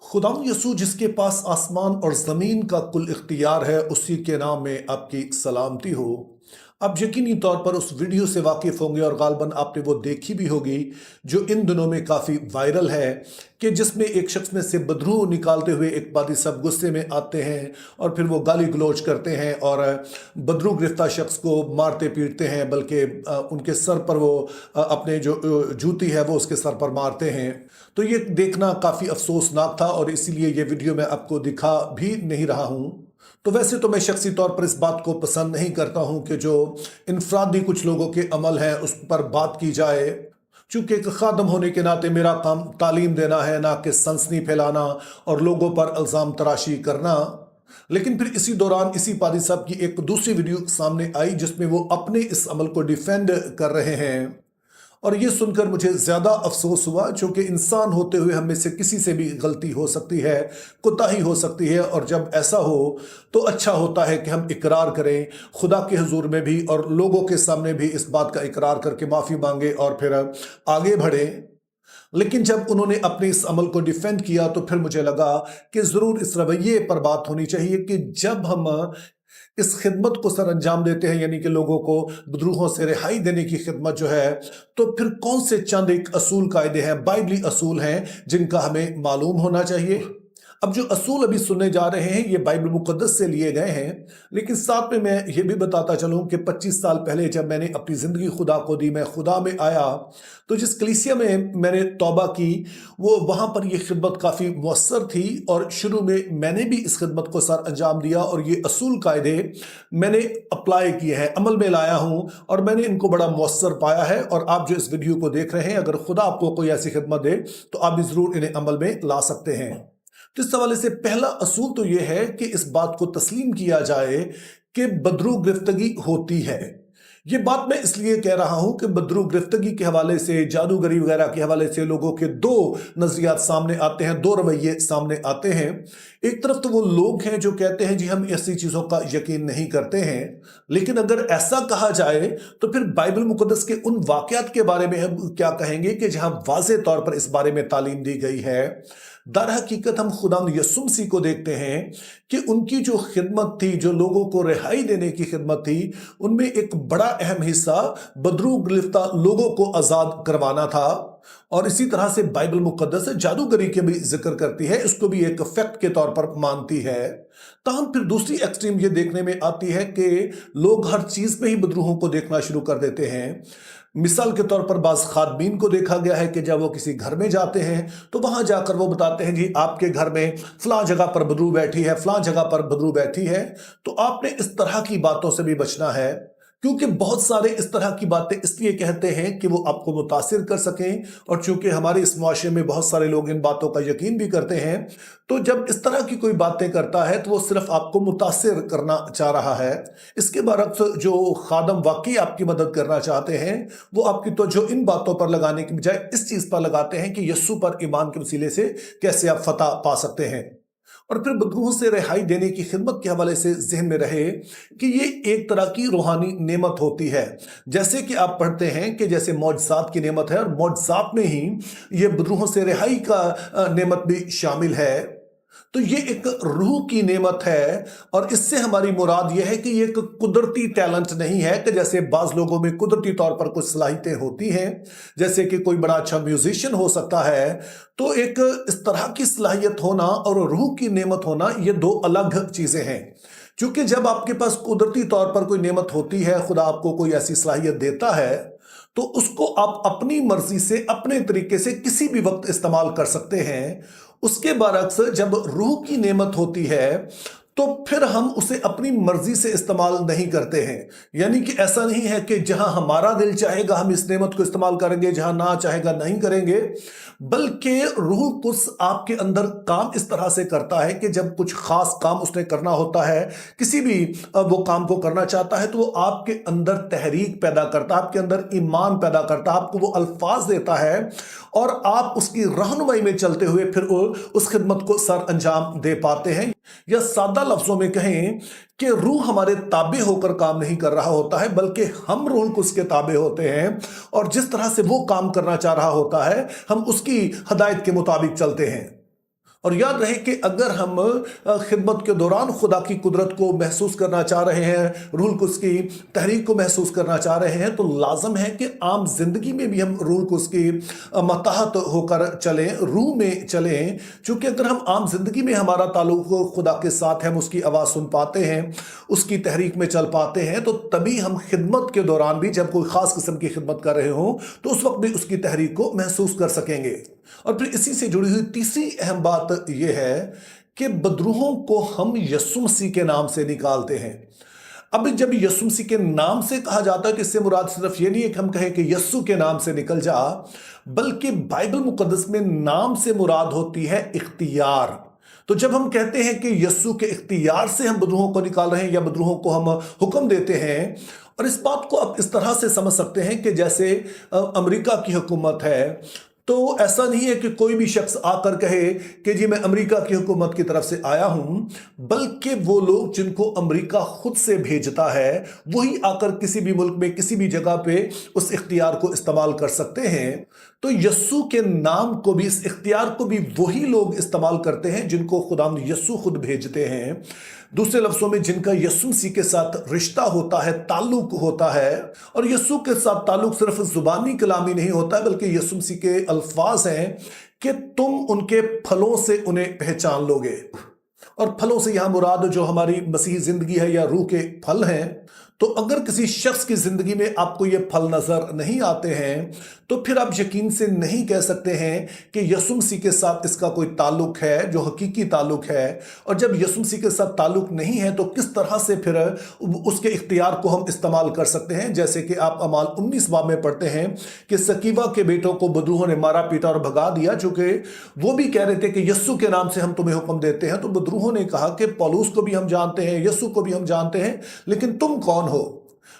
खुदाम यसू जिसके पास आसमान और ज़मीन का कुल इख्तियार है, उसी के नाम में आपकी सलामती हो। आप यकीनी तौर पर उस वीडियो से वाकिफ़ होंगे और गालबन आपने वो देखी भी होगी जो इन दिनों में काफ़ी वायरल है, कि जिसमें एक शख्स में से बदरू निकालते हुए एक बादी सब गुस्से में आते हैं और फिर वो गाली गलौज करते हैं और बदरू गिरफ्तार शख्स को मारते पीटते हैं, बल्कि उनके सर पर वो अपने जो जूती है वो उसके सर पर मारते हैं। तो ये देखना काफ़ी अफसोसनाक था और इसीलिए ये वीडियो मैं आपको दिखा भी नहीं रहा हूँ। तो वैसे तो मैं शख्सी तौर पर इस बात को पसंद नहीं करता हूँ कि जो इनफरादी कुछ लोगों के अमल हैं उस पर बात की जाए। चूँकि एक खादम होने के नाते मेरा काम तालीम देना है, ना कि सनसनी फैलाना और लोगों पर इल्ज़ाम तराशी करना। लेकिन फिर इसी दौरान इसी पादी साहब की एक दूसरी वीडियो सामने आई जिसमें वो अपने इस अमल को डिफेंड कर रहे हैं, और ये सुनकर मुझे ज़्यादा अफसोस हुआ, क्योंकि इंसान होते हुए हम में से किसी से भी गलती हो सकती है, कोताही हो सकती है, और जब ऐसा हो तो अच्छा होता है कि हम इकरार करें खुदा के हुजूर में भी और लोगों के सामने भी इस बात का इकरार करके माफ़ी मांगे और फिर आगे बढ़ें। लेकिन जब उन्होंने अपने इस अमल को डिफेंड किया तो फिर मुझे लगा कि ज़रूर इस रवैये पर बात होनी चाहिए कि जब हम इस खिदमत को सर अंजाम देते हैं, यानी कि लोगों को बदरूहों से रिहाई देने की खिदमत जो है, तो फिर कौन से चंद एक असूल कायदे हैं, बाइबली असूल हैं, जिनका हमें मालूम होना चाहिए। अब जो असूल अभी सुनने जा रहे हैं ये बाइबल मुकद्दस से लिए गए हैं, लेकिन साथ में मैं ये भी बताता चलूं कि 25 साल पहले जब मैंने अपनी ज़िंदगी खुदा को दी, मैं खुदा में आया, तो जिस कलीसिया में मैंने तौबा की वो वहाँ पर ये खिदमत काफ़ी मुअस्सर थी और शुरू में मैंने भी इस खिदमत को सर अंजाम दिया और ये असूल कायदे मैंने अप्लाई किए हैं, अमल में लाया हूँ और मैंने इनको बड़ा मुअस्सर पाया है। और आप जो इस वीडियो को देख रहे हैं, अगर खुदा आपको कोई ऐसी खिदमत दे तो आप भी ज़रूर इन्हें अमल में ला सकते हैं। तो इस हवाले से पहला असूल तो यह है कि इस बात को तस्लीम किया जाए कि बदरू गिरफ्तगी होती है। ये बात मैं इसलिए कह रहा हूं कि बदरू गिरफ्तगी के हवाले से, जादूगरी वगैरह के हवाले से लोगों के दो नजरियात सामने आते हैं, दो रवैये सामने आते हैं। एक तरफ तो वो लोग हैं जो कहते हैं जी हम ऐसी चीज़ों का यकीन नहीं करते हैं, लेकिन अगर ऐसा कहा जाए तो फिर बाइबल मुकद्दस के उन वाक़यात के बारे में हम क्या कहेंगे कि जहां वाज़े तौर पर इस बारे में तालीम दी गई है। दर हकीकत हम खुदा यसू मसीह को देखते हैं कि उनकी जो खिदमत थी, जो लोगों को रिहाई देने की खिदमत थी, उनमें एक बड़ा अहम हिस्सा बदरू गिरफ्तार लोगों को आज़ाद करवाना था। और इसी तरह से बाइबल मुकद्दस जादूगरी के भी जिक्र करती है, इसको भी एक फैक्ट के तौर पर मानती है। ताहम फिर दूसरी एक्सट्रीम ये देखने में आती है कि लोग हर चीज़ में ही बदरूहों को देखना शुरू कर देते हैं। मिसाल के तौर पर बाज़ खादमीन को देखा गया है कि जब वो किसी घर में जाते हैं तो वहाँ जाकर वो बताते हैं जी आपके घर में फ़लाँ जगह पर बदरू बैठी है, फ़लाँ जगह पर बदरू बैठी है। तो आपने इस तरह की बातों से भी बचना है, क्योंकि बहुत सारे इस तरह की बातें इसलिए कहते हैं कि वो आपको मुतासिर कर सकें, और चूंकि हमारे इस मुआशरे में बहुत सारे लोग इन बातों का यकीन भी करते हैं, तो जब इस तरह की कोई बातें करता है तो वो सिर्फ आपको मुतासिर करना चाह रहा है। इसके बरक्स जो खादम वाकई आपकी मदद करना चाहते हैं वो आपकी तवज्जो इन बातों पर लगाने की बजाय इस चीज़ पर लगाते हैं कि यस्सु पर ईमान के वसीले से कैसे आप फतह पा सकते हैं। और फिर बदरूहों से रिहाई देने की खिदमत के हवाले से जहन में रहे कि ये एक तरह की रूहानी नेमत होती है। जैसे कि आप पढ़ते हैं कि जैसे मौजज़ात की नेमत है, और मौजज़ात में ही ये बदरूहों से रिहाई का नेमत भी शामिल है। तो ये एक रूह की नेमत है, और इससे हमारी मुराद यह है कि ये एक कुदरती टैलेंट नहीं है कि जैसे बाज़ लोगों में कुदरती तौर पर कुछ सलाहियतें होती हैं, जैसे कि कोई बड़ा अच्छा म्यूजिशियन हो सकता है। तो एक इस तरह की सलाहियत होना और रूह की नेमत होना ये दो अलग चीज़ें हैं। क्योंकि जब आपके पास कुदरती तौर पर कोई नेमत होती है, खुदा आपको कोई ऐसी सलाहियत देता है, तो उसको आप अपनी मर्जी से अपने तरीके से किसी भी वक्त इस्तेमाल कर सकते हैं। उसके बरक्स जब रूह की नेमत होती है तो फिर हम उसे अपनी मर्जी से इस्तेमाल नहीं करते हैं। यानी कि ऐसा नहीं है कि जहां हमारा दिल चाहेगा हम इस नेमत को इस्तेमाल करेंगे, जहां ना चाहेगा नहीं करेंगे, बल्कि रूह कुछ आपके अंदर काम इस तरह से करता है कि जब कुछ खास काम उसने करना होता है, किसी भी वो काम को करना चाहता है, तो वो आपके अंदर तहरीक पैदा करता है, आपके अंदर ईमान पैदा करता है, आपको वो अल्फाज देता है और आप उसकी रहनुमाई में चलते हुए फिर उस खिदमत को सर अंजाम दे पाते हैं। या सादा लफ्जों में कहें कि रूह हमारे ताबे होकर काम नहीं कर रहा होता है, बल्कि हम रूह को उसके ताबे होते हैं, और जिस तरह से वो काम करना चाह रहा होता है हम उसकी हदायत के मुताबिक चलते हैं। اور یاد رہے کہ اگر ہم خدمت کے دوران خدا کی قدرت کو محسوس کرنا چاہ رہے ہیں، روح القدس کی تحریک کو محسوس کرنا چاہ رہے ہیں، تو لازم ہے کہ عام زندگی میں بھی ہم روح القدس کی متحد ہو کر چلیں، روح میں چلیں، چونکہ اگر ہم عام زندگی میں ہمارا تعلق خدا کے ساتھ ہے، ہم اس کی آواز سن پاتے ہیں، اس کی تحریک میں چل پاتے ہیں، تو تبھی ہم خدمت کے دوران بھی جب کوئی خاص قسم کی خدمت کر رہے ہوں تو اس وقت بھی اس کی تحریک کو محسوس کر سکیں گے۔ اور پھر اسی سے جڑی ہوئی تیسری اہم بات یہ ہے کہ بدروہوں کو ہم یسوع مسیح کے نام سے نکالتے ہیں۔ اب جب یسوع مسیح کے نام سے کہا جاتا ہے کہ اس سے مراد صرف یہ نہیں ہے کہ ہم کہیں کہ یسوع کے نام سے نکل جا، بلکہ بائبل مقدس میں نام سے مراد ہوتی ہے اختیار۔ تو جب ہم کہتے ہیں کہ یسوع کے اختیار سے ہم بدروہوں کو نکال رہے ہیں یا بدروہوں کو ہم حکم دیتے ہیں، اور اس بات کو آپ اس طرح سے سمجھ سکتے ہیں کہ جیسے امریکہ کی حکومت ہے، تو ایسا نہیں ہے کہ کوئی بھی شخص آ کر کہے کہ جی میں امریکہ کی حکومت کی طرف سے آیا ہوں، بلکہ وہ لوگ جن کو امریکہ خود سے بھیجتا ہے وہی آ کر کسی بھی ملک میں کسی بھی جگہ پہ اس اختیار کو استعمال کر سکتے ہیں۔ تو یسوع کے نام کو بھی، اس اختیار کو بھی وہی لوگ استعمال کرتے ہیں جن کو خداوند یسوع خود بھیجتے ہیں، دوسرے لفظوں میں جن کا یسوع مسیح کے ساتھ رشتہ ہوتا ہے، تعلق ہوتا ہے۔ اور یسوع کے ساتھ تعلق صرف زبانی کلامی نہیں ہوتا ہے، بلکہ یسوع مسیح کے الفاظ ہیں کہ تم ان کے پھلوں سے انہیں پہچان لو گے۔ اور پھلوں سے یہاں مراد جو ہماری مسیحی زندگی ہے یا روح کے پھل ہیں۔ تو اگر کسی شخص کی زندگی میں آپ کو یہ پھل نظر نہیں آتے ہیں تو پھر آپ یقین سے نہیں کہہ سکتے ہیں کہ یسوع مسیح کے ساتھ اس کا کوئی تعلق ہے جو حقیقی تعلق ہے۔ اور جب یسوع مسیح کے ساتھ تعلق نہیں ہے تو کس طرح سے پھر اس کے اختیار کو ہم استعمال کر سکتے ہیں؟ جیسے کہ آپ اعمال 19 باب میں پڑھتے ہیں کہ سکیوا کے بیٹوں کو بدروہوں نے مارا پیٹا اور بھگا دیا، چونکہ وہ بھی کہہ رہے تھے کہ یسوع کے نام سے ہم تمہیں حکم دیتے ہیں۔ تو بدروہوں نے کہا کہ پولس کو بھی ہم جانتے ہیں، یسوع کو بھی ہم جانتے ہیں، لیکن تم کون ہو؟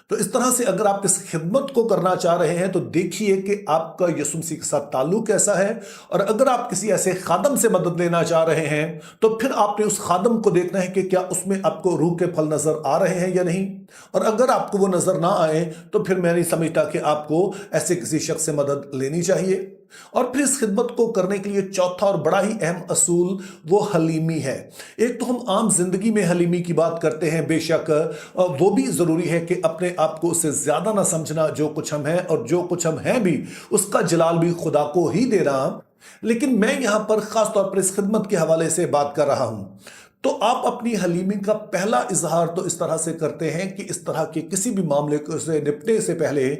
تو اس طرح سے اگر آپ اس خدمت کو کرنا چاہ رہے ہیں تو دیکھیے کہ آپ کا یسوع مسیح کے ساتھ تعلق کیسا ہے۔ اور اگر آپ کسی ایسے خادم سے مدد لینا چاہ رہے ہیں تو پھر آپ نے اس خادم کو دیکھنا ہے کہ کیا اس میں آپ کو روح کے پھل نظر آ رہے ہیں یا نہیں۔ اور اگر آپ کو وہ نظر نہ آئے تو پھر میں نہیں سمجھتا کہ آپ کو ایسے کسی شخص سے مدد لینی چاہیے۔ اور پھر اس خدمت کو کرنے کے لیے چوتھا اور بڑا ہی اہم اصول وہ حلیمی ہے۔ ایک تو ہم عام زندگی میں حلیمی کی بات کرتے ہیں، بے شک وہ بھی ضروری ہے کہ اپنے آپ کو اس سے زیادہ نہ سمجھنا، جو کچھ ہم ہیں اور جو کچھ ہم ہیں بھی اس کا جلال بھی خدا کو ہی دینا۔ لیکن میں یہاں پر خاص طور پر اس خدمت کے حوالے سے بات کر رہا ہوں۔ تو آپ اپنی حلیمی کا پہلا اظہار تو اس طرح سے کرتے ہیں کہ اس طرح کے کسی بھی معاملے سے نپٹنے سے پہلے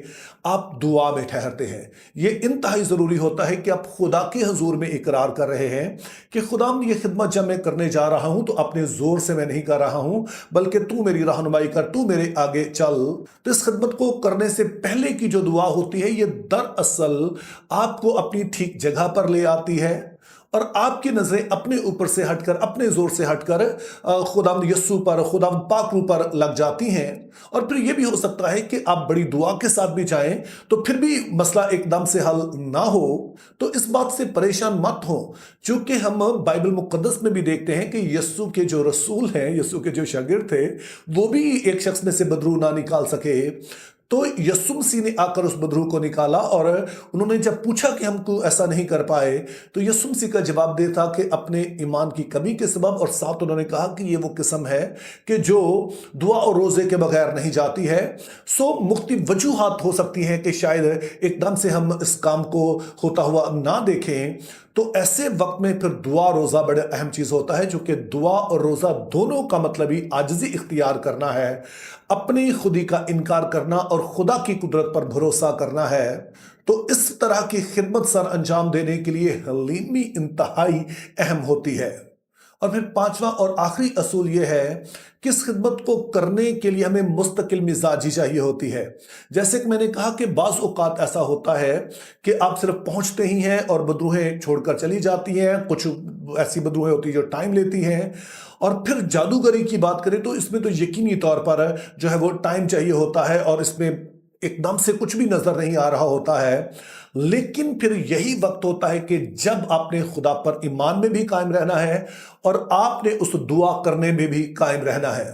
آپ دعا میں ٹھہرتے ہیں۔ یہ انتہائی ضروری ہوتا ہے کہ آپ خدا کے حضور میں اقرار کر رہے ہیں کہ خدا یہ خدمت جب میں کرنے جا رہا ہوں تو اپنے زور سے میں نہیں کر رہا ہوں، بلکہ تو میری رہنمائی کر، تو میرے آگے چل۔ تو اس خدمت کو کرنے سے پہلے کی جو دعا ہوتی ہے یہ دراصل آپ کو اپنی ٹھیک جگہ پر لے آتی ہے، اور آپ کی نظریں اپنے اوپر سے ہٹ کر، اپنے زور سے ہٹ کر خداوند یسوع پر، خداوند پاک روح پر لگ جاتی ہیں۔ اور پھر یہ بھی ہو سکتا ہے کہ آپ بڑی دعا کے ساتھ بھی جائیں تو پھر بھی مسئلہ ایک دم سے حل نہ ہو۔ تو اس بات سے پریشان مت ہو، چونکہ ہم بائبل مقدس میں بھی دیکھتے ہیں کہ یسوع کے جو رسول ہیں، یسوع کے جو شاگرد تھے، وہ بھی ایک شخص میں سے بدروح نہ نکال سکے۔ تو یسوع مسیح نے آ کر اس بدروح کو نکالا، اور انہوں نے جب پوچھا کہ ہم کو ایسا نہیں کر پائے تو یسوع مسیح کا جواب دے تھا کہ اپنے ایمان کی کمی کے سبب، اور ساتھ انہوں نے کہا کہ یہ وہ قسم ہے کہ جو دعا اور روزے کے بغیر نہیں جاتی ہے۔ سو مختلف وجوہات ہو سکتی ہیں کہ شاید ایک دم سے ہم اس کام کو ہوتا ہوا نہ دیکھیں، تو ایسے وقت میں پھر دعا روزہ بڑا اہم چیز ہوتا ہے، جو کہ دعا اور روزہ دونوں کا مطلب ہی عاجزی اختیار کرنا ہے، اپنی خودی کا انکار کرنا اور خدا کی قدرت پر بھروسہ کرنا ہے۔ تو اس طرح کی خدمت سر انجام دینے کے لیے حلیمی انتہائی اہم ہوتی ہے۔ اور پھر پانچواں اور آخری اصول یہ ہے کہ اس خدمت کو کرنے کے لیے ہمیں مستقل مزاجی چاہیے ہوتی ہے۔ جیسے کہ میں نے کہا کہ بعض اوقات ایسا ہوتا ہے کہ آپ صرف پہنچتے ہی ہیں اور بدروہیں چھوڑ کر چلی جاتی ہیں، کچھ ایسی بدروہیں ہوتی ہیں جو ٹائم لیتی ہیں۔ اور پھر جادوگری کی بات کریں تو اس میں تو یقینی طور پر جو ہے وہ ٹائم چاہیے ہوتا ہے، اور اس میں ایک دم سے کچھ بھی نظر نہیں آ رہا ہوتا ہے۔ لیکن پھر یہی وقت ہوتا ہے کہ جب آپ نے خدا پر ایمان میں بھی قائم رہنا ہے اور آپ نے اس دعا کرنے میں بھی قائم رہنا ہے۔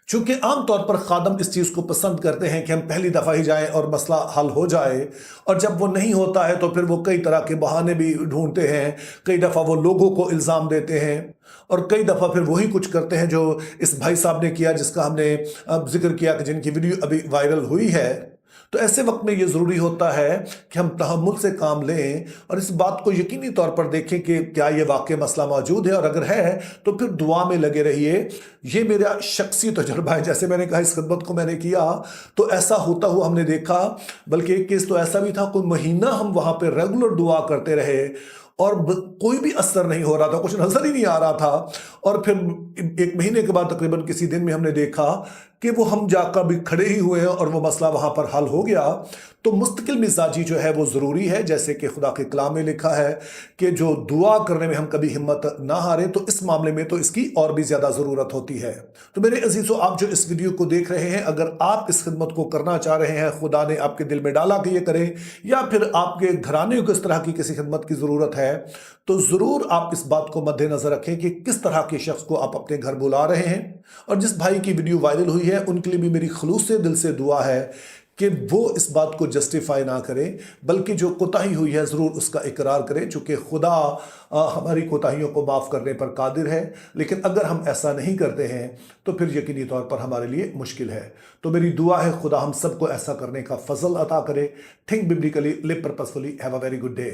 चूंकि आम तौर पर खादम इस चीज़ को पसंद करते हैं कि हम पहली दफ़ा ही जाएं और मसला हल हो जाए, और जब वो नहीं होता है तो फिर वो कई तरह के बहाने भी ढूंढते हैं। कई दफ़ा वो लोगों को इल्ज़ाम देते हैं, और कई दफ़ा फिर वही कुछ करते हैं जो इस भाई साहब ने किया, जिसका हमने अब जिक्र किया, कि जिनकी वीडियो अभी वायरल हुई है। तो ऐसे वक्त में ये ज़रूरी होता है कि हम तहम्मुल से काम लें और इस बात को यकीनी तौर पर देखें कि क्या ये वाकई मसला मौजूद है, और अगर है तो फिर दुआ में लगे रहिए। ये मेरा शख्सी तजुर्बा है। जैसे मैंने कहा, इस खिदमत को मैंने किया तो ऐसा होता हुआ हमने देखा। बल्कि एक केस तो ऐसा भी था, कोई महीना हम वहाँ पे रेगुलर दुआ करते रहे और कोई भी असर नहीं हो रहा था, कुछ नज़र ही नहीं आ रहा था। और फिर एक महीने के बाद तकरीबन किसी दिन में हमने देखा कि वो हम जाकर भी खड़े ही हुए हैं और वो मसला वहाँ पर हल हो गया। तो मुस्तकिल मिजाजी जो है वो ज़रूरी है, जैसे कि खुदा के कलाम में लिखा है कि जो दुआ करने में हम कभी हिम्मत ना हारे, तो इस मामले में तो इसकी और भी ज़्यादा ज़रूरत होती है। तो मेरे अजीज़ों, आप जो इस वीडियो को देख रहे हैं, अगर आप इस खिदमत को करना चाह रहे हैं, खुदा ने आपके दिल में डाला कि ये करें, या फिर आपके घराने को इस तरह की किसी खिदमत की ज़रूरत है, तो ज़रूर आप इस बात को मद्देनज़र रखें कि किस तरह के शख्स को आप अपने घर बुला रहे हैं। और जिस भाई की वीडियो वायरल हुई है, उनके लिए भी मेरी खलूस से दिल से दुआ है कि वो इस बात को जस्टिफाई ना करें, बल्कि जो कोताही हुई है ज़रूर उसका इकरार करें, चूँकि खुदा हमारी कोताहियों को माफ़ करने पर कादिर है। लेकिन अगर हम ऐसा नहीं करते हैं तो फिर यकीनी तौर पर हमारे लिए मुश्किल है। तो मेरी दुआ है खुदा हम सबको ऐसा करने का फजल अता करे। Think biblically, live purposefully, have a very good day.